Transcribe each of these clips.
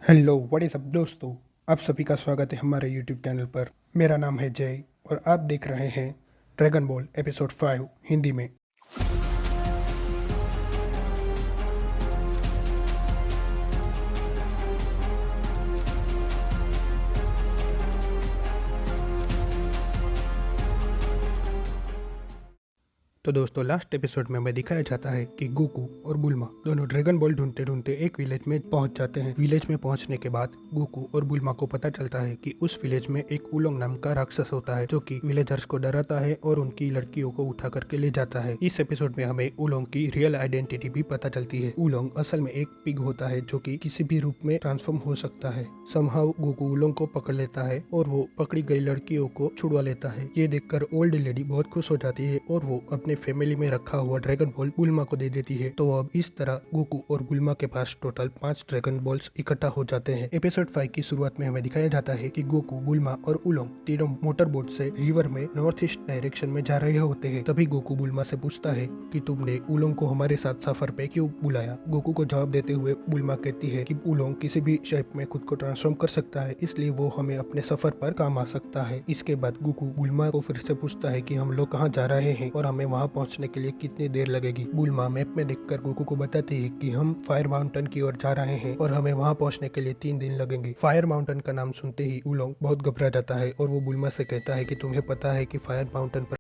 Hello what is up दोस्तों। आप सभी का स्वागत है हमारे यूट्यूब चैनल पर। मेरा नाम है जय और आप देख रहे हैं ड्रैगन बॉल एपिसोड 5 हिंदी में। तो दोस्तों लास्ट एपिसोड में हमें दिखाया जाता है कि गोकू और बुल्मा दोनों ड्रैगन बॉल ढूंढते ढूंढते एक विलेज में पहुंच जाते हैं। विलेज में पहुंचने के बाद गोकू और बुल्मा को पता चलता है कि उस विलेज में एक उलोंग नाम का राक्षस होता है जो कि विलेजर्स को डराता है और उनकी लड़कियों को उठा करके ले जाता है। इस एपिसोड में हमें उलोंग की रियल आइडेंटिटी भी पता चलती है। उलोंग असल में एक पिग होता है जो कि किसी भी रूप में ट्रांसफॉर्म हो सकता है। समहाउ गोकू उलोंग को पकड़ लेता है और वो पकड़ी गई लड़कियों को छुड़वा लेता है। ये देखकर ओल्ड लेडी बहुत खुश हो जाती है और वो अपने फैमिली में रखा हुआ ड्रैगन बॉल बुल्मा को दे देती है। तो अब इस तरह गोकू और बुल्मा के पास टोटल 5 ड्रैगन बॉल्स इकट्ठा हो जाते हैं। एपिसोड 5 की शुरुआत में हमें दिखाया जाता है कि गोकू, बुल्मा और उलोंग तीनों मोटर बोट से रिवर में नॉर्थ ईस्ट डायरेक्शन में जा रहे होते हैं। तभी गोकू बुल्मा से पूछता है कि तुमने उलोंग को हमारे साथ सफर पे क्यों बुलाया। गोकू को जवाब देते हुए बुल्मा कहती है कि उलोंग किसी भी शेप में खुद को ट्रांसफॉर्म कर सकता है, इसलिए वो हमें अपने सफर पर काम आ सकता है। इसके बाद गोकू बुल्मा को फिर से पूछता है कि हम लोग कहाँ जा रहे हैं और हमें वहाँ पहुँचने के लिए कितनी देर लगेगी। बुल्मा मैप में देखकर गोकू को बताती है कि हम फायर माउंटेन की ओर जा रहे हैं और हमें वहां पहुंचने के लिए 3 दिन लगेंगे। फायर माउंटेन का नाम सुनते ही उलोंग बहुत घबरा जाता है और वो बुल्मा से कहता है कि तुम्हें पता है कि फायर माउंटेन पर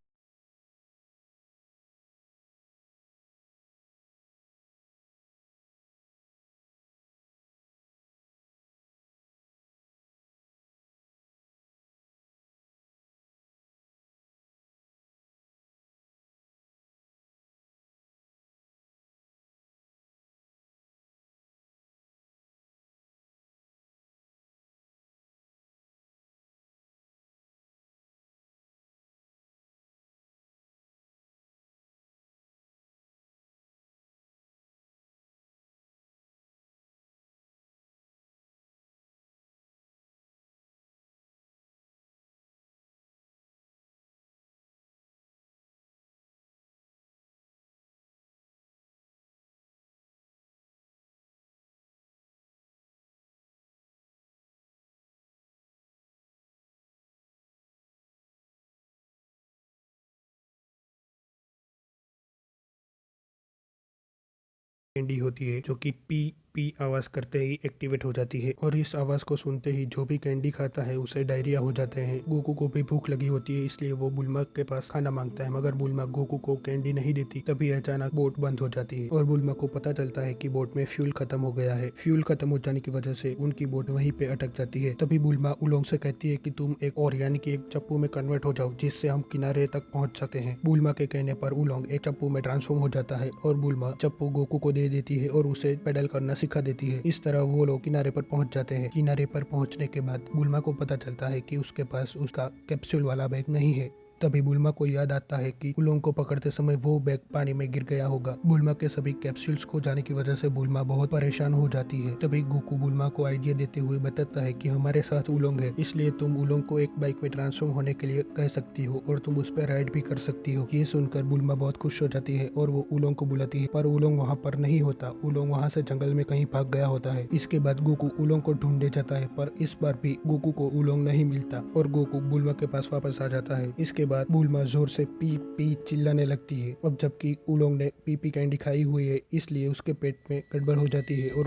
कैंडी होती है जो कि पी पी आवाज करते ही एक्टिवेट हो जाती है और इस आवाज को सुनते ही जो भी कैंडी खाता है उसे डायरिया हो जाते हैं। गोकू को भी भूख लगी होती है, इसलिए वो बुल्मा के पास खाना मांगता है, मगर बुल्मा गोकू को कैंडी नहीं देती। तभी अचानक बोट बंद हो जाती है और बुल्मा को पता चलता है कि बोट में फ्यूल खत्म हो गया है। फ्यूल खत्म हो जाने की वजह से उनकी बोट वहीं पे अटक जाती है। तभी बुल्मा उलोंग से कहती है कि तुम एक और यानी कि एक चप्पू में कन्वर्ट हो जाओ जिससे हम किनारे तक पहुंच सकते हैं। बुल्मा के कहने पर उलोंग एक चप्पू में ट्रांसफॉर्म हो जाता है और बुल्मा चप्पू गोकू को दे देती है और उसे पेडल करना सिखा देती है। इस तरह वो लोग किनारे पर पहुंच जाते हैं। किनारे पर पहुंचने के बाद बुल्मा को पता चलता है कि उसके पास उसका कैप्सूल वाला बैग नहीं है। तभी बुल्मा को याद आता है कि उलोंग को पकड़ते समय वो बैग पानी में गिर गया होगा। बुल्मा के सभी कैप्सूल्स खो जाने की वजह से बुल्मा बहुत परेशान हो जाती है। तभी गोकू बुल्मा को आइडिया देते हुए बताता है कि हमारे साथ उलोंग है, इसलिए तुम उलोंग को एक बाइक में ट्रांसफॉर्म होने के लिए कह सकती हो और तुम उस पर राइड भी कर सकती हो। ये सुनकर बुल्मा बहुत खुश हो जाती है और वो उलोंग को बुलाती है, पर उलोंग वहाँ पर नहीं होता। उलोंग वहाँ से जंगल में कहीं भाग गया होता है। इसके बाद गोकू उलोंग को ढूंढने जाता है, पर इस बार भी गोकू को उलोंग नहीं मिलता और गोकू बुल्मा के पास वापस आ जाता है। इसके बाद बुल्मा जोर से पी पी चिल्लाने लगती है। अब जबकि उलोंग ने पी पी कैंडी खाई हुई है, इसलिए उसके पेट में गड़बड़ हो जाती है और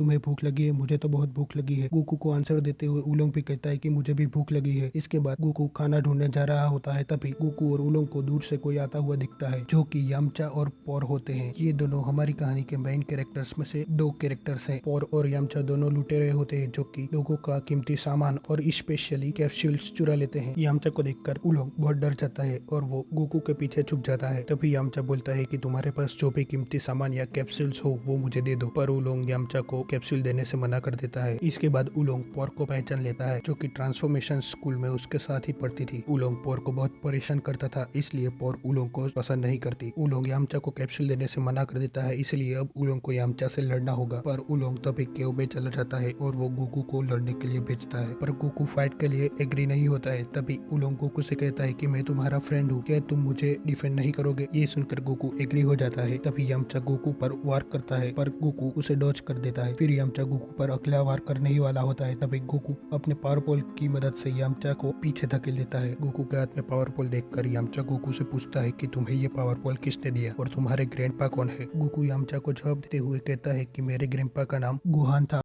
तुम्हें भूख लगी है? मुझे तो बहुत भूख लगी है। गोकू को आंसर देते हुए उलोंग भी कहता है कि मुझे भी भूख लगी है। इसके बाद गोकू खाना ढूंढने जा रहा होता है, तभी गोकू और उलोंग को दूर से कोई आता हुआ दिखता है जो कि यामचा और पोर होते हैं। ये दोनों हमारी कहानी के मेन कैरेक्टर्स में से 2 कैरेक्टर्स हैं। पोर और यामचा दोनों लुटेरे होते हैं जो कि लोगों का कीमती सामान और स्पेशली कैप्सूल्स चुरा लेते हैं। यामचा को देखकर उलोंग बहुत डर जाता है और वो गोकू के पीछे छुप जाता है। तभी यामचा बोलता है कि तुम्हारे पास जो भी कीमती सामान या कैप्सूल्स हो वो मुझे दे दो, पर उलोंग यामचा को कैप्सूल देने से मना कर देता है। इसके बाद उलोंग पोर को पहचान लेता है जो कि ट्रांसफॉर्मेशन स्कूल में उसके साथ ही पढ़ती थी। उलोंग पोर को बहुत परेशान करता था, इसलिए पोर उलोंग को पसंद नहीं करती। उलोंग यामचा को कैप्सूल देने से मना कर देता है, इसलिए अब उलोंग को यामचा से लड़ना होगा। पर उलोंग तभी केव में चला जाता है और वो गोकू को लड़ने के लिए भेजता है, पर गोकू फाइट के लिए एग्री नहीं होता है। तभी उलोंग गोकू से कहता है कि मैं तुम्हारा फ्रेंड हूँ, क्या तुम मुझे डिफेंड नहीं करोगे? ये सुनकर गोकू एग्री हो जाता है। तभी यामचा गोकू पर वार करता है, पर गोकू उसे डॉज कर देता है। फिर यामचा गोकू पर अगला वार करने ही वाला होता है, तभी गोकू अपने पावर पोल की मदद से यामचा को पीछे धकेल देता है। गोकू के हाथ में पावर पोल देखकर यामचा गोकू से पूछता है कि तुम्हें ये पावर पोल किसने दिया और तुम्हारे ग्रैंडपा कौन है? गोकू यामचा को जवाब देते हुए कहता है कि मेरे ग्रैंडपा का नाम गुहान था